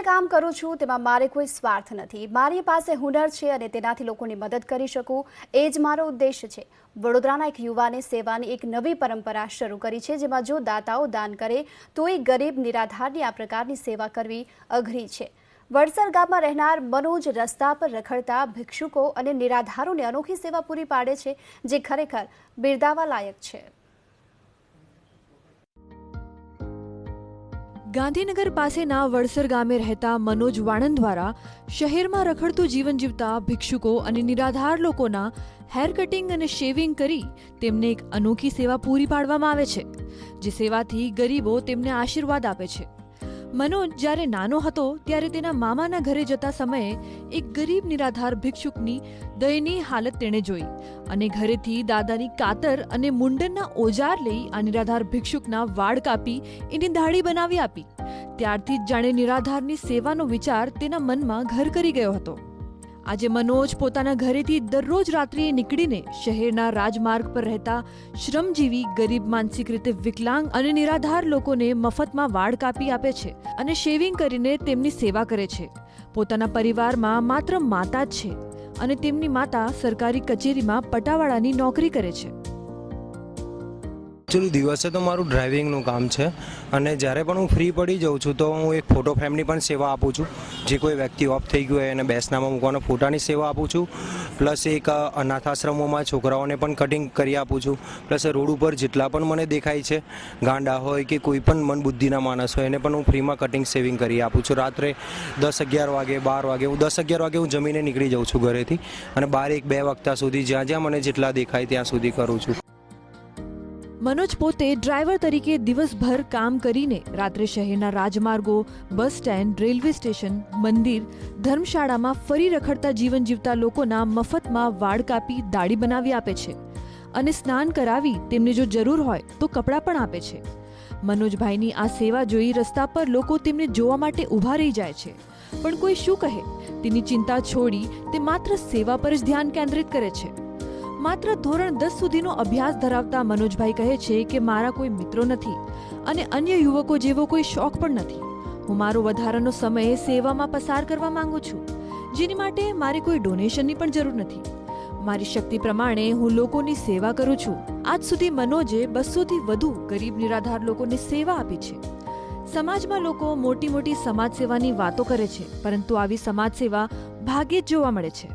કામ કરું છું તેમાં મારે કોઈ સ્વાર્થ નથી. મારી પાસે હુનર છે અને તેનાથી લોકોની મદદ કરી શકું, એ જ મારો ઉદ્દેશ્ય છે. વડોદરાના એક યુવાને સેવાની એક નવી પરંપરા શરૂ કરી છે, જેમાં જો દાતાઓ દાન કરે તો એ ગરીબ નિરાધારની આ પ્રકારની સેવા કરવી અઘરી છે. વડસર ગામમાં રહેનાર મનોજ રસ્તા પર રખડતા ભિક્ષુકો અને નિરાધારોને અનોખી સેવા પૂરી પાડે છે, જે ખરેખર બિરદાવવા લાયક છે. ગાંધીનગર પાસેના વડસર ગામે રહેતા મનોજ વાણંદ દ્વારા શહેરમાં રખડતું જીવન જીવતા ભિક્ષુકો અને નિરાધાર લોકોના હેર કટિંગ અને શેવિંગ કરી તેમને એક અનોખી સેવા પૂરી પાડવામાં આવે છે, જે સેવાથી ગરીબો તેમને આશીર્વાદ આપે છે. મનોજ જ્યારે નાનો હતો ત્યારે તેના મામાના ઘરે જતા સમયે એક ગરીબ નિરાધાર ભિક્ષુકની દયનીય હાલત તેણે જોઈ અને ઘરેથી દાદાની કાતર અને મુંડનના ઓજાર લઈ આ નિરાધાર ભિક્ષુકના વાળ કાપી એની દાઢી બનાવી આપી. ત્યારથી જ જાણે નિરાધારની સેવાનો વિચાર તેના મનમાં ઘર કરી ગયો હતો. આજે મનોજ પોતાના ઘરેથી દરરોજ રાત્રિએ નીકળીને શહેરના રાજમાર્ગ પર રહેતા શ્રમજીવી, ગરીબ, માનસિક રીતે વિકલાંગ અને નિરાધાર લોકોને મફતમાં વાળ કાપી આપે છે અને શેવિંગ કરીને તેમની સેવા કરે છે. પોતાના પરિવારમાં માત્ર માતા જ છે અને તેમની માતા સરકારી કચેરીમાં પટાવાળાની નોકરી કરે છે. એકચ્યુઅલી દિવસે તો મારું ડ્રાઇવિંગનું કામ છે અને જ્યારે પણ હું ફ્રી પડી જાઉં છું તો હું એક ફોટો ફ્રેમની પણ સેવા આપું છું. જે કોઈ વ્યક્તિ ઓફ થઈ ગયું હોય એને બેસનામાં મૂકવાનો ફોટાની સેવા આપું છું. પ્લસ એક અનાથ આશ્રમોમાં છોકરાઓને પણ કટિંગ કરી આપું છું. પ્લસ રોડ ઉપર જેટલા પણ મને દેખાય છે ગાંડા હોય કે કોઈ પણ મનબુદ્ધિના માણસ હોય એને પણ હું ફ્રીમાં કટિંગ સેવિંગ કરી આપું છું. રાત્રે 10-11 વાગે 12 વાગે હું 10-11 વાગે હું જમીને નીકળી જાઉં છું ઘરેથી અને 12-1-2 વાગ્યા સુધી જ્યાં જ્યાં મને જેટલા દેખાય ત્યાં સુધી કરું છું. મનોજ પોતે ડ્રાઈવર તરીકે દિવસભર કામ કરીને રાત્રે શહેરના રાજમાર્ગો, બસ સ્ટેન્ડ, રેલવે સ્ટેશન, મંદિર, ધર્મશાળામાં ફરી રખડતા જીવન જીવતા લોકોના મફતમાં વાળ કાપી દાઢી બનાવી આપે છે અને સ્નાન કરાવી તેમને જો જરૂર હોય તો કપડાં પણ આપે છે. મનોજભાઈની આ સેવા જોઈ રસ્તા પર લોકો તેમને જોવા માટે ઊભા રહી જાય છે, પણ કોઈ શું કહે તેની ચિંતા છોડી તે માત્ર સેવા પર જ ધ્યાન કેન્દ્રિત કરે છે. માત્ર ધોરણ 10 સુધીનો અભ્યાસ ધરાવતા મનોજભાઈ કહે છે કે મારા કોઈ મિત્રો નથી અને અન્ય યુવકો જેવો કોઈ શોખ પણ નથી. હું મારો વધારાનો સમય સેવામાં પસાર કરવા માંગુ છું, જેની માટે મારે કોઈ ડોનેશનની પણ જરૂર નથી. મારી શક્તિ પ્રમાણે હું લોકોની સેવા કરું છું. આજ સુધી મનોજે 200થી વધુ ગરીબ નિરાધાર લોકોને સેવા આપી છે. સમાજમાં લોકો મોટી મોટી સમાજ સેવાની વાતો કરે છે, પરંતુ આવી સમાજ સેવા ભાગ્યે જ જોવા મળે છે.